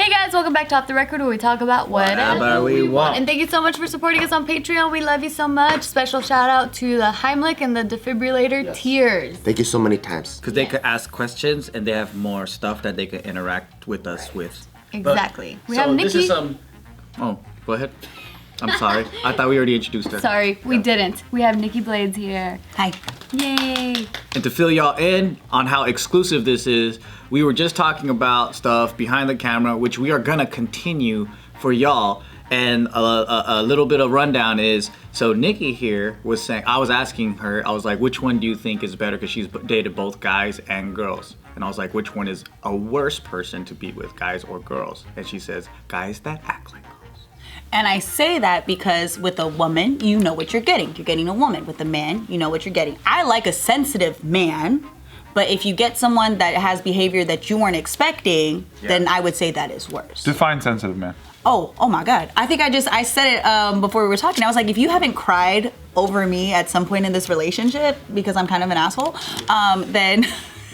Hey guys, welcome back to Off the Record, where we talk about whatever we want. And thank you so much for supporting us on Patreon. We love you so much. Special shout out to the Heimlich and the defibrillator tears. Thank you so many times. Because they could ask questions and they have more stuff that they could interact with us with. Exactly. We have Nikki. This is Oh, go ahead. I'm sorry. I thought we already introduced her. Sorry, we didn't. We have Nikki Blades here. Hi. Yay. And to fill y'all in on how exclusive this is, we were just talking about stuff behind the camera, which we are gonna continue for y'all. And a little bit of rundown is, so Nikki here was saying, I was asking her, I was like, which one do you think is better? Because she's dated both guys and girls. And I was like, which one is a worse person to be with, guys or girls? And she says, guys that act like girls. And I say that because with a woman, you know what you're getting. You're getting a woman. With a man, you know what you're getting. I like a sensitive man, but if you get someone that has behavior that you weren't expecting, then I would say that is worse. Define sensitive man. Oh my God. I think I said it before we were talking. I was like, if you haven't cried over me at some point in this relationship, because I'm kind of an asshole, then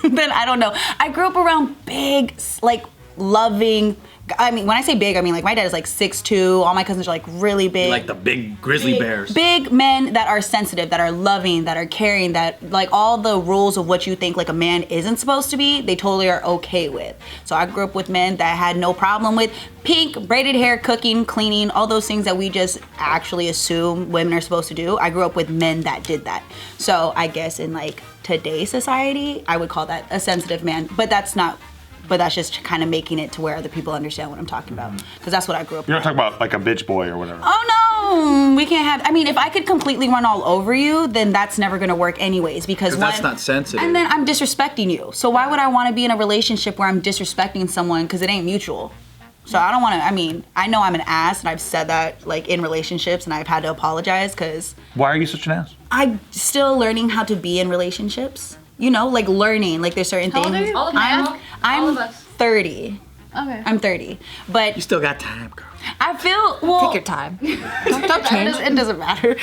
I don't know. I grew up around big, like loving, I mean, when I say big, I mean like my dad is like 6'2", all my cousins are like really big. Like the big grizzly bears. Big men that are sensitive, that are loving, that are caring, that like all the rules of what you think like a man isn't supposed to be, they totally are okay with. So I grew up with men that had no problem with pink, braided hair, cooking, cleaning, all those things that we just actually assume women are supposed to do. I grew up with men that did that. So I guess in like today's society, I would call that a sensitive man, but that's just kind of making it to where other people understand what I'm talking about. Because that's what I grew up with. You're not talking about like a bitch boy or whatever. Oh no, we can't have, I mean, if I could completely run all over you, then that's never gonna work anyways, because that's not sensitive. And then I'm disrespecting you. So why would I wanna be in a relationship where I'm disrespecting someone because it ain't mutual? So I don't wanna, I mean, I know I'm an ass and I've said that like in relationships and I've had to apologize because. Why are you such an ass? I'm still learning how to be in relationships. You know, like learning, like there's certain things. All of us. I'm 30. Okay. I'm 30, but You still got time, girl. I feel, well. Take your time. Don't change. It doesn't matter.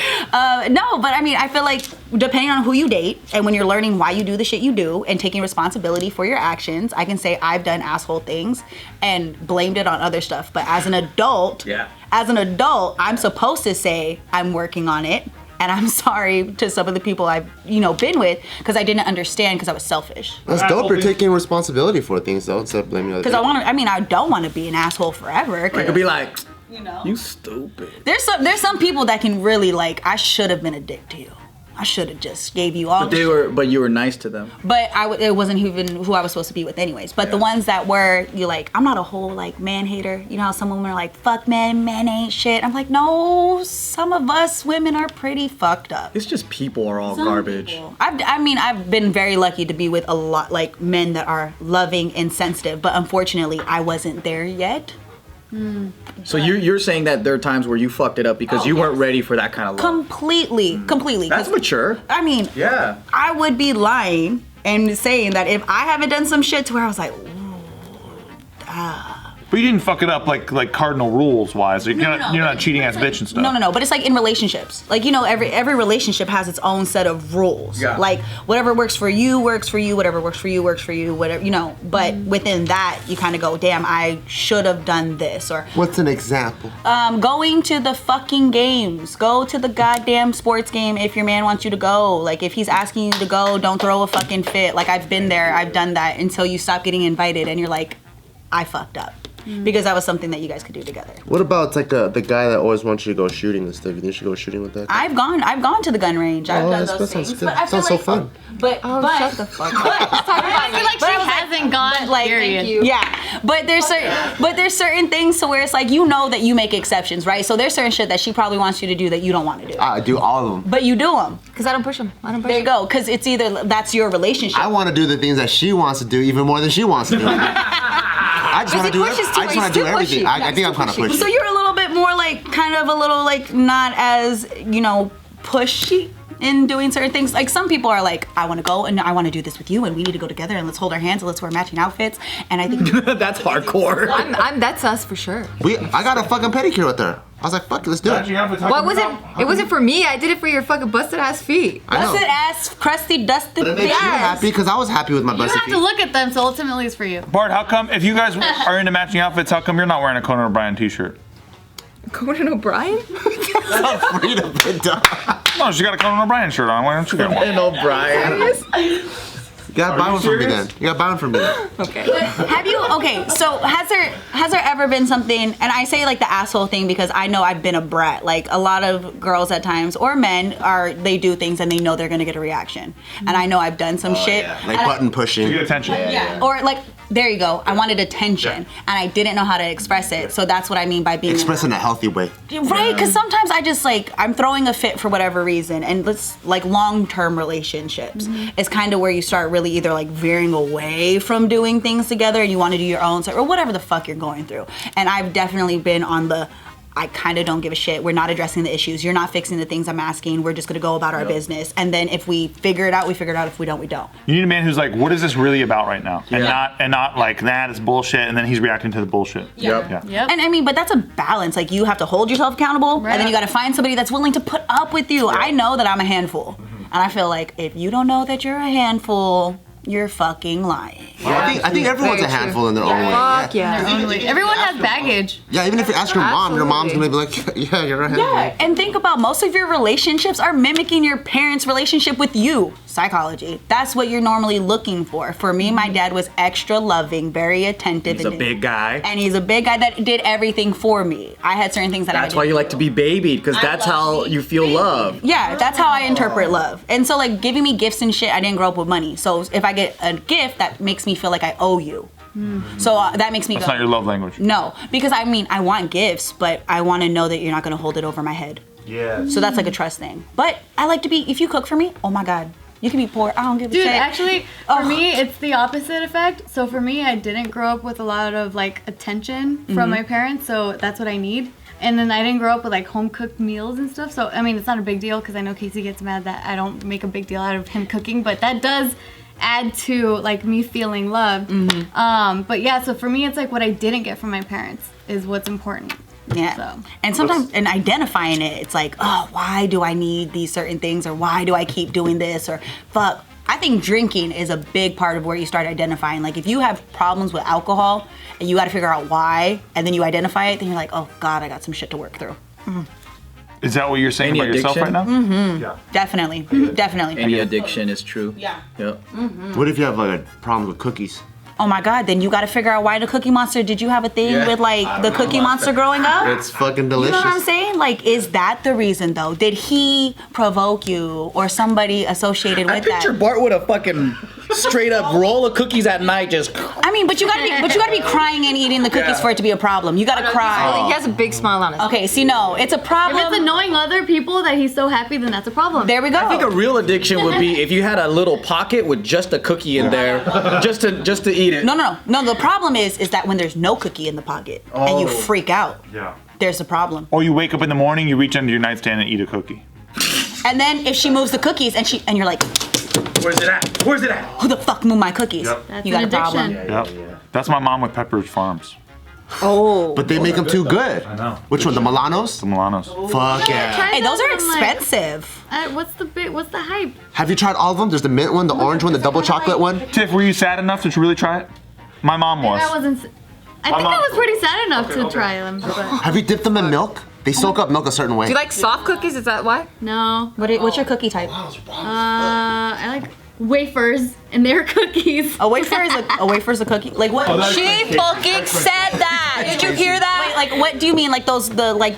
No, but I mean, I feel like depending on who you date and when you're learning why you do the shit you do and taking responsibility for your actions, I can say I've done asshole things and blamed it on other stuff. But as an adult, I'm supposed to say I'm working on it. And I'm sorry to some of the people I've, been with because I didn't understand because I was selfish. That's dope. You're taking responsibility for things though, instead of blaming other people. Because I don't want to be an asshole forever. I could be like, you stupid. There's some people that can really like, I should have been a dick to you. I should have just gave you all. But you were nice to them. But it wasn't even who I was supposed to be with anyways. But the ones that were, you're like, I'm not a whole like man hater. You know how some women are like, fuck men ain't shit. I'm like, no, some of us women are pretty fucked up. It's just people are all garbage. I've been very lucky to be with a lot like men that are loving and sensitive. But unfortunately, I wasn't there yet. So you're saying that there are times where you fucked it up because you weren't ready for that kind of love. Completely. That's mature. I mean, I would be lying and saying that if I haven't done some shit to where I was like, But you didn't fuck it up like cardinal rules wise. You're not cheating ass bitch and stuff. No. But it's like in relationships. Like, every relationship has its own set of rules. Yeah. Like whatever works for you, works for you. Whatever works for you, works for you. Whatever, But within that, you kind of go, damn, I should have done this. Or what's an example? Going to the fucking games. Go to the goddamn sports game if your man wants you to go. Like if he's asking you to go, don't throw a fucking fit. Like I've been there, I've done that until you stop getting invited and you're like, I fucked up. Because that was something that you guys could do together. What about like the guy that always wants you to go shooting and stuff? You think you should go shooting with that guy? I've gone to the gun range. I've done those things. Sounds good. But I feel Sounds so fun. But shut the fuck up. I feel like she hasn't gone. Like, period. Yeah, but there's certain things to where it's like that you make exceptions, right? So there's certain shit that she probably wants you to do that you don't want to do. I do all of them. But you do them. Because I don't push them. There you go. Because it's either that's your relationship. I want to do the things that she wants to do even more than she wants to do. I just want to do everything. I think I'm kind of pushy. So you're a little bit more like, kind of a little like not as, pushy in doing certain things. Like some people are like, I want to go and I want to do this with you and we need to go together and let's hold our hands and let's wear matching outfits. And I think that's hardcore. That's us for sure. I got a fucking pedicure with her. I was like, fuck it, let's do it. What was it? It wasn't for me. I did it for your fucking busted ass feet. Busted ass, crusty, dusty But it makes you happy because I was happy with my You busted have to feet. look at them, so ultimately it's for you. Bart, how come if you guys are into matching outfits, how come you're not wearing a Conan O'Brien t-shirt? Conan O'Brien? Freedom, No, she got a Conan O'Brien shirt on. Why don't you get one? And O'Brien. You gotta buy one from me then. You gotta buy one from me then. Okay. Have you? Okay, so has there ever been something? And I say like the asshole thing because I know I've been a brat. Like a lot of girls at times or men they do things and they know they're gonna get a reaction. And I know I've done some shit. yeah. Like button pushing. You get attention. Or like. There you go. I wanted attention, and I didn't know how to express it. So that's what I mean by being Express in a healthy way. right. Because sometimes I just like I'm throwing a fit for whatever reason, and let's like long-term relationships is kind of where you start really either like veering away from doing things together, and you want to do your own stuff or whatever the fuck you're going through. And I've definitely been on the. I kind of don't give a shit. We're not addressing the issues. You're not fixing the things I'm asking. We're just gonna go about our business. And then if we figure it out, we figure it out. If we don't, we don't. You need a man who's like, what is this really about right now? And not like that is bullshit, and then he's reacting to the bullshit. Yep. Yep. And I mean, but that's a balance. Like you have to hold yourself accountable, and then you got to find somebody that's willing to put up with you. I know that I'm a handful, and I feel like if you don't know that you're a handful, you're fucking lying. Yeah, I think everyone's a handful in their own way. Fuck yeah. Everyone has baggage. Yeah, even if you ask your mom's gonna be like, yeah, you're a handful. Yeah, and think about most of your relationships are mimicking your parents' relationship with you. Psychology. That's what you're normally looking for. For me, my dad was extra loving, very attentive. He's a big guy. And he's a big guy that did everything for me. I had certain things that I That's did. why you like to be babied, because that's how you feel love. Yeah, that's how I interpret love. And so, like, giving me gifts and shit, I didn't grow up with money. So if I get a gift, that makes me feel like I owe you. So that makes me That's go, not your love language. no. Because, I mean, I want gifts, but I want to know that you're not going to hold it over my head. Yeah. So that's like a trust thing. But I like to be, if you cook for me, oh my God. You can be poor. I don't give a Dude, shit. actually, for me, it's the opposite effect. So for me, I didn't grow up with a lot of like attention from my parents, so that's what I need. And then I didn't grow up with like home cooked meals and stuff. So I mean, it's not a big deal because I know Casey gets mad that I don't make a big deal out of him cooking, but that does add to like me feeling loved. But yeah, so for me, it's like what I didn't get from my parents is what's important. Yeah. So. And sometimes in identifying it, it's like, oh, why do I need these certain things? Or why do I keep doing this? Or fuck. I think drinking is a big part of where you start identifying. Like if you have problems with alcohol and you got to figure out why, and then you identify it, then you're like, oh God, I got some shit to work through. Is that what you're saying Any about yourself right addiction? now? Yeah. Definitely. Definitely. Any addiction is true. Yeah. Yep. What if you have like a problem with cookies? Oh my God, then you got to figure out why the Cookie Monster. Did you have a thing Yeah. with like the Cookie Monster growing up? It's fucking You delicious. know what I'm saying? Like, is that the reason though? Did he provoke you or somebody associated I with picture that? Bart with a fucking straight up roll of cookies at night, just. I mean, but you gotta be crying and eating the cookies for it to be a problem. You gotta cry. He has a big smile on his face. Okay, see, no, it's a If problem. it's annoying other people that he's so happy, then that's a problem. There we go. I think a real addiction would be if you had a little pocket with just a cookie in there, just to eat it. No. The problem is that when there's no cookie in the pocket and you freak out, Yeah. there's a problem. Or you wake up in the morning, you reach under your nightstand and eat a cookie. And then if she moves the cookies and you're like, Where's it at? Where's it at? who the fuck moved my cookies? Yep. That's You got an a problem. addiction. Yep. That's my mom with Pepperidge Farms. Oh. But they make them too good. I know. Which one? The Milanos? The Milanos. Fuck yeah. Try Hey, those are and, like, expensive. What's the hype? Have you tried all of them? There's the mint one, the orange one, the double chocolate one. Tiff, were you sad enough to really try it? My mom was. I wasn't. I think I was pretty sad enough to try them. But Have you dipped them in milk? They soak up milk a certain way. Do you like soft cookies? Is that why? no. What's your cookie type? I like wafers and their cookies. A wafer is a cookie. Like what? She fucking said that. Did you hear that? Wait, like what do you mean? Like the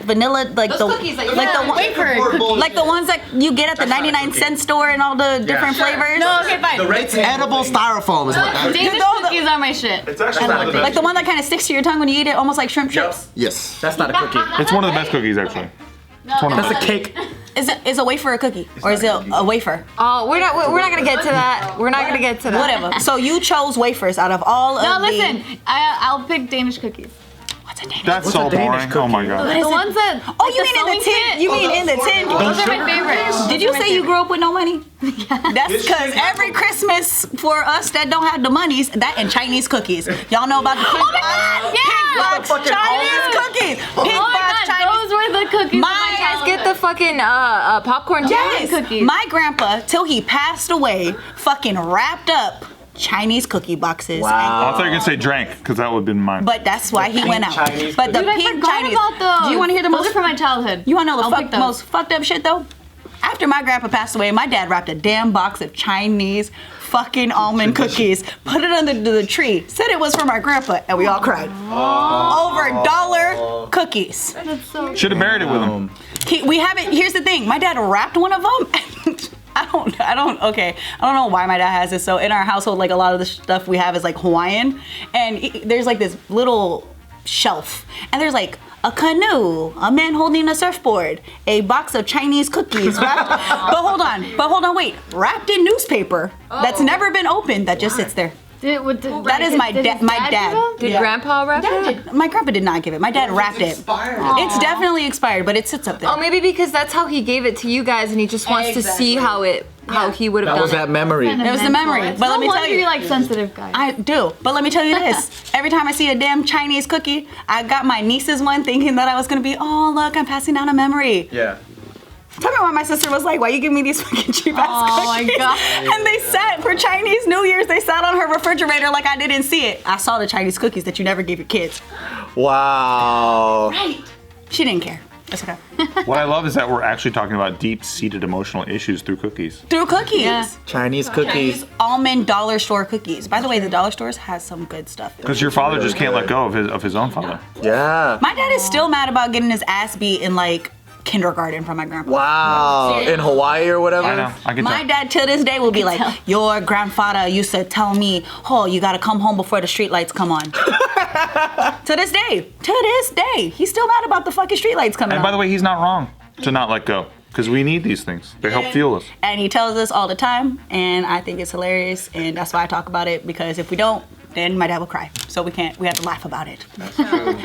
vanilla, like Those the cookies, like, like Yeah, the one, wafer cookies. like the ones that you get at the 99-cent store and all the different flavors. No, okay, fine. It's edible styrofoam is what that is. Danish No, the- cookies are my shit. It's actually I love Like the one that kind of sticks to your tongue when you eat it, almost like shrimp chips. Yes. That's not a cookie. It's one of the best cookies, actually. That's a cake. Is a wafer a cookie, or is it a wafer? Oh, we're not gonna get to that. We're not gonna get to that. Whatever. So you chose wafers out of all No, of listen. I'll pick Danish cookies. That's so boring. Oh my god. The ones that. Oh, you mean in the tin? You mean in the tin? Those are my favorites. Did you say you grew up with no money? That's because every Christmas for us that don't have the monies, that and Chinese cookies. Y'all know about the Oh my God, yeah! Pink Box Chinese cookies. Pink Oh my Box God, Chinese. those were the cookies. My- of my Guys, childhood. get the fucking popcorn too. Yes. cookies. My grandpa, till he passed away, fucking wrapped up Chinese cookie boxes. I thought you were gonna say drank, because that would have been mine. But that's why he went out. Chinese But the Dude, I pink forgot Chinese. about those. Do you want to hear the Those most? are from my childhood. You want to know I'll the pick those. most fucked up shit though? After my grandpa passed away, my dad wrapped a damn box of Chinese fucking almond cookies, put it under the tree, said it was for my grandpa, and we all cried. Over $1 cookies. That's so Should have buried it with him. We haven't. Here's the thing. My dad wrapped one of them. And I don't know why my dad has this. So in our household, like a lot of the stuff we have is like Hawaiian, and there's like this little shelf, and there's like a canoe, a man holding a surfboard, a box of Chinese cookies wrapped. but hold on, wait, wrapped in newspaper that's never been opened that just sits there. That is my dad. My dad. Did Grandpa wrap it? My grandpa did not give it. My dad wrapped it. It's definitely expired, but it sits up there. Oh, maybe because that's how he gave it to you guys, and he just wants to see how he would have That done was that memory. It was the memory. But let me tell you, you like sensitive guys. I do. But let me tell you this. Every time I see a damn Chinese cookie, I got my niece's one thinking that I was gonna be, oh look, I'm passing down a memory. Yeah. Tell me why my sister was like, why you give me these fucking cheap ass Oh my cookies? God. And they sat for Chinese New Year's, they sat on her refrigerator like I didn't see it. I saw the Chinese cookies that you never gave your kids. Wow. Right. She didn't care. That's okay. What I love is that we're actually talking about deep-seated emotional issues through cookies. Through cookies. Yeah. Chinese cookies. Almond dollar store cookies. By the way, the dollar stores has some good stuff. Because your father just can't let go of his own father. Yeah. My dad is still mad about getting his ass beat in like kindergarten from my grandpa. Wow. In Hawaii or whatever. I know. I can My tell. dad to this day will be like, your grandfather used to tell me, oh, you gotta come home before the street lights come on. To this day, he's still mad about the fucking street lights coming And on. by the way, he's not wrong to not let go. Because we need these things. They help fuel us. And he tells us all the time, and I think it's hilarious, and that's why I talk about it, because if we don't, then my dad will cry. So we have to laugh about it. But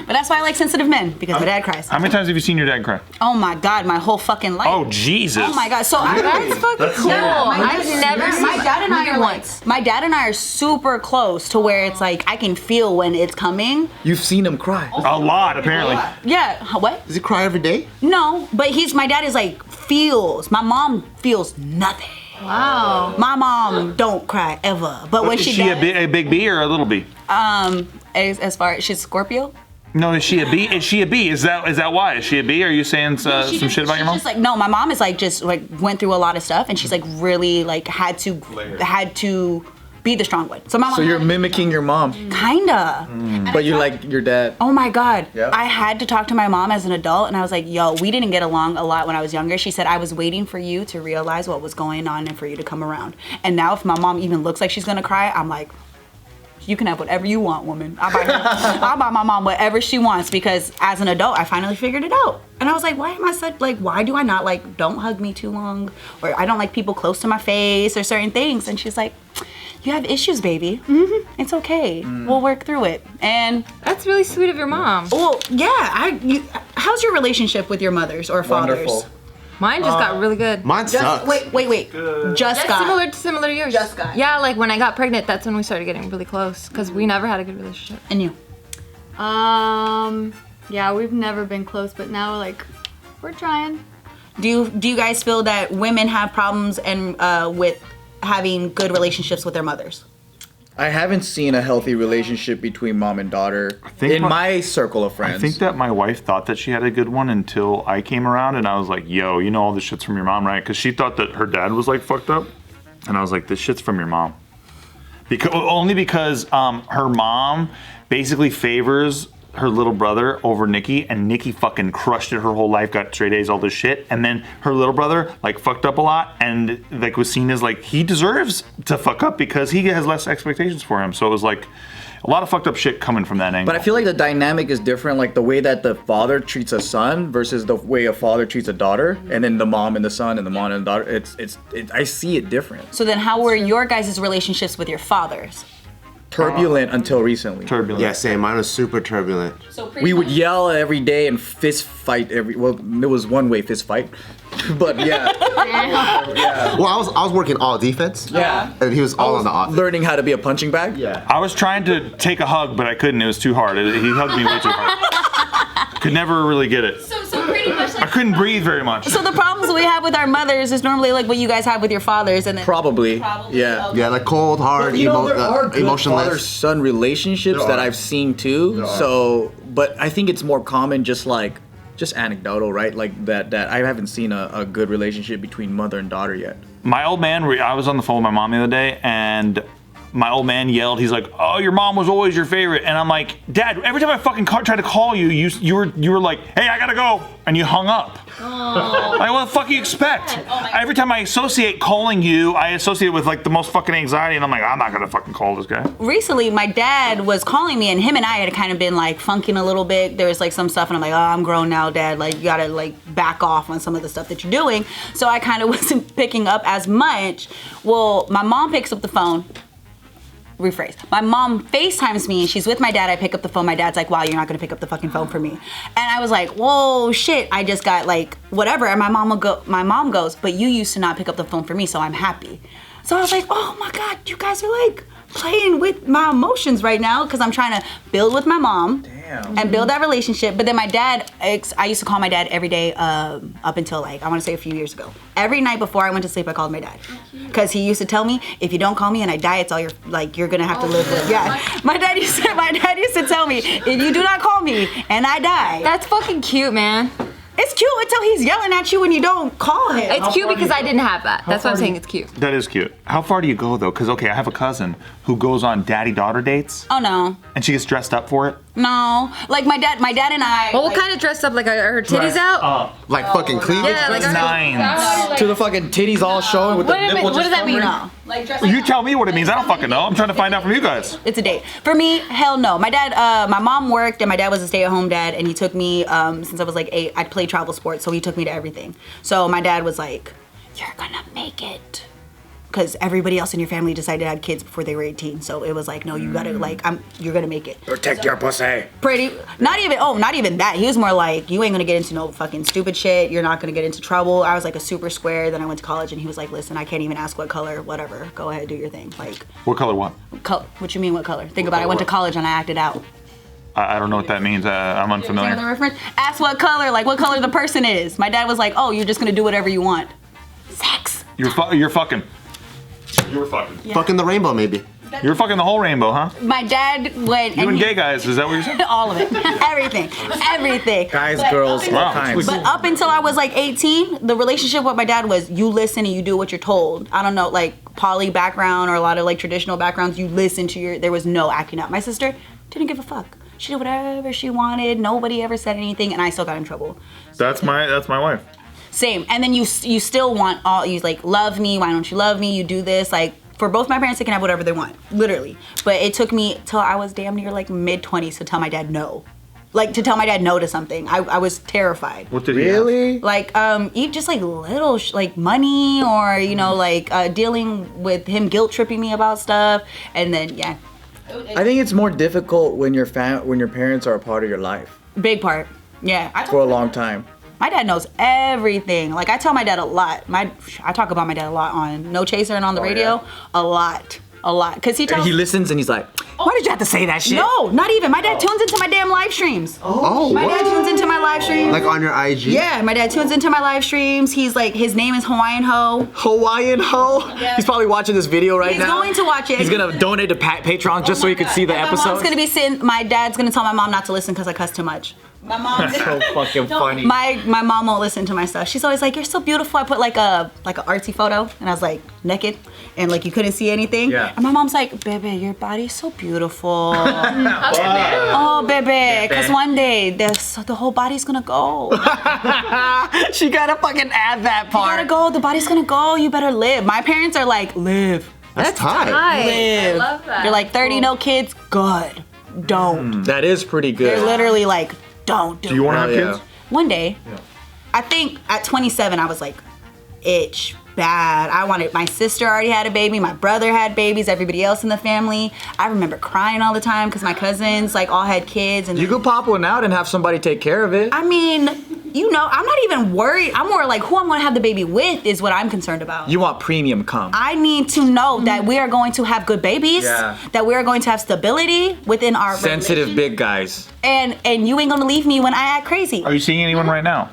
that's why I like sensitive men, because my dad cries. How many times have you seen your dad cry? Oh my God, my whole fucking life. Oh, Jesus. Oh my God. So That's fucking cool. I've never seen my dad and I are like, once. my dad and I are super close to where it's like I can feel when it's coming. You've seen him cry. A lot, apparently. Yeah. What? Does he cry every day? No, but my dad is like feels. My mom feels nothing. Wow. My mom don't cry ever, but when Is she she does, a big B or a little B? as far as she's Scorpio. No, is she a B? Is she a B? Is that why? Is she a B? Are you saying some shit about your mom? Just like no, my mom is like just like went through a lot of stuff, and she's like really like had to be the strong one. So my mom. So you're mimicking your mom, kinda. but you like your dad. Oh my God. Yeah. I had to talk to my mom as an adult, and I was like, yo, we didn't get along a lot when I was younger. She said, I was waiting for you to realize what was going on and for you to come around. And now if my mom even looks like she's gonna cry, I'm like, you can have whatever you want, woman. I'll buy my mom whatever she wants, because as an adult, I finally figured it out. And I was like, why do I not like, don't hug me too long, or I don't like people close to my face or certain things. And she's like, you have issues, baby. It's okay. We'll work through it. And That's really sweet of your mom. well, yeah. How's your relationship with your mothers or fathers? Wonderful. Mine just got really good. Mine sucks. Wait. Just got. Similar to yours. Just got. Yeah, like when I got pregnant, that's when we started getting really close because we never had a good relationship. And you? Yeah, we've never been close, but now like we're trying. Do you guys feel that women have problems and with having good relationships with their mothers? I haven't seen a healthy relationship between mom and daughter think in my- my circle of friends. I think that my wife thought that she had a good one until I came around, and I was like, yo, you know all this shit's from your mom, right? Because she thought that her dad was like fucked up. And I was like, this shit's from your mom. Only because her mom basically favors her little brother over Nikki, and Nikki fucking crushed it her whole life, got straight A's, all this shit. And then her little brother like fucked up a lot, and like was seen as like he deserves to fuck up because he has less expectations for him. So it was like a lot of fucked up shit coming from that angle. But I feel like the dynamic is different, like the way that the father treats a son versus the way a father treats a daughter, and then the mom and the son and the mom and the daughter. I see it different. So then how were your guys' relationships with your fathers? turbulent until recently. Turbulent. Yeah, same. Mine was super turbulent. We would yell every day and fist fight well, there was one way fist fight. But yeah. Well, I was working all defense. Yeah. And he was all on the offense. Learning how to be a punching bag. Yeah. I was trying to take a hug, but I couldn't. It was too hard. He hugged me way too hard. Could never really get it. So pretty much I couldn't breathe very much. So the problems we have with our mothers is normally like what you guys have with your fathers, and then Probably. Yeah. okay. Yeah, like cold, hard, You know, there are good emotionless. father-son relationships There that are. I've seen too. There are. So, but I think it's more common, just anecdotal, right? Like that I haven't seen a good relationship between mother and daughter yet. My old man, I was on the phone with my mom the other day, and my old man yelled, he's like, "Oh, your mom was always your favorite." And I'm like, "Dad, every time I fucking tried to call you, you were like, hey, I gotta go," and you hung up. Like, what the fuck you expect? Every time I associate calling you, I associate it with like the most fucking anxiety, and I'm like, I'm not gonna fucking call this guy. Recently, my dad was calling me, and him and I had kind of been like funking a little bit. There was like some stuff, and I'm like, "Oh, I'm grown now, Dad. Like, you gotta like back off on some of the stuff that you're doing." So I kind of wasn't picking up as much. Well, my mom picks up the phone. Rephrase. My mom FaceTimes me and she's with my dad. I pick up the phone. My dad's like, "Wow, you're not gonna pick up the fucking phone for me." And I was like, "Whoa, shit, I just got like whatever." And my mom goes, "But you used to not pick up the phone for me, so I'm happy." So I was like, "Oh my God, you guys are like playing with my emotions right now," because I'm trying to build with my mom. And build that relationship. But then my dad, I used to call my dad every day up until like, I want to say a few years ago. Every night before I went to sleep, I called my dad. Because he used to tell me, if you don't call me and I die, it's all you're going to have to live with. Yeah. My dad used to tell me, if you do not call me and I die. That's fucking cute, man. It's cute until he's yelling at you when you don't call him. It's cute because I didn't have that. That's why I'm saying it's cute. That is cute. How far do you go though? Because okay, I have a cousin who goes on daddy-daughter dates. Oh no. And she gets dressed up for it. No. Like my dad and I. Well, what kind of dressed up? Like are her titties out? Like fucking cleavage. Yeah, like Nines. To the fucking titties all showing with the nipple What does that mean? No. Like dress You tell me what it means. I don't fucking know. I'm trying to find out from you guys. It's a date. For me, hell no. My dad, my mom worked and my dad was a stay-at-home dad, and he took me, since I was like 8, I'd play travel sports, so he took me to everything. So my dad was like, "You're gonna make it." Because everybody else in your family decided to have kids before they were 18. So it was like, no, you gotta you're gonna make it. Protect your pussy. Not even that. He was more like, you ain't gonna get into no fucking stupid shit. You're not gonna get into trouble. I was like a super square. Then I went to college and he was like, "Listen, I can't even ask what color, whatever. Go ahead, do your thing." Like, What color what? what you mean what color? Think about it. I went to college and I acted out. I don't know what that means. I'm unfamiliar. Understand the reference? Ask what color, like what color the person is. My dad was like, "Oh, you're just gonna do whatever you want." Sex. You're fucking. You were fucking. Yeah. Fucking the rainbow, maybe. You're fucking the whole rainbow, huh? My dad went You and gay guys, is that what you're saying? all of it, everything. Guys, But girls, up all Wow. kinds. But up until I was like 18, the relationship with my dad was you listen and you do what you're told. I don't know, like poly background or a lot of like traditional backgrounds, you listen to there was no acting out. My sister didn't give a fuck. She did whatever she wanted. Nobody ever said anything, and I still got in trouble. That's my wife. Same. And then you still want you like, love me. Why don't you love me? You do this. Like, for both my parents, they can have whatever they want, literally. But it took me till I was damn near like mid-20s to tell my dad no. Like, to tell my dad no to something. I was terrified. What did he have? Really? Like, just like little, like money or, you know, like dealing with him guilt tripping me about stuff. And then, yeah. I think it's more difficult when your parents are a part of your life Big part. Yeah. for a long time. My dad knows everything. Like, I tell my dad a lot. I talk about my dad a lot on No Chaser and on the radio. Yeah. A lot. Because he tells And he listens and he's like, "Why did you have to say that shit?" No, not even. My dad tunes into my damn live streams. Oh, My dad what? tunes into my live streams. Like on your IG? Yeah, my dad tunes into my live streams. He's like, his name is Hawaiian Ho. Hawaiian Ho. Yeah. He's probably watching this video right He's now. going to watch it. He's gonna donate to Patreon just so he can see the And episode. my dad's gonna tell my mom not to listen because I cuss too much. My mom. So fucking funny. My mom won't listen to my stuff. She's always like, "You're so beautiful." I put like a artsy photo, and I was like naked, and like you couldn't see anything. Yeah. And my mom's like, "Baby, your body's so beautiful." Oh, baby, because one day the whole body's gonna go. She gotta fucking add that You part. gotta go. The body's gonna go. You better live. My parents are like, live. That's tight. Live. I love that. They're like 30, no kids. Good. Don't. That is pretty good. They're literally like, don't do Do you want to Hell have yeah. kids? One day, I think at 27, I was like, itch. bad. I wanted, my sister already had a baby, my brother had babies, everybody else in the family. I remember crying all the time because my cousins like all had kids. And you could pop one out and have somebody take care of it. I mean, you know, I'm not even worried. I'm more like who I'm gonna have the baby with is what I'm concerned about. You want premium cum. I need to know that we are going to have good babies, that we are going to have stability within our sensitive big guys. And you ain't gonna leave me when I act crazy. Are you seeing anyone right now?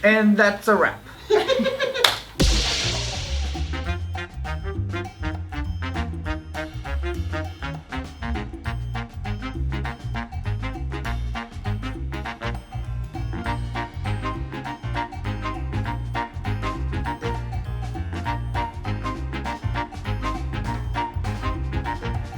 And that's a wrap.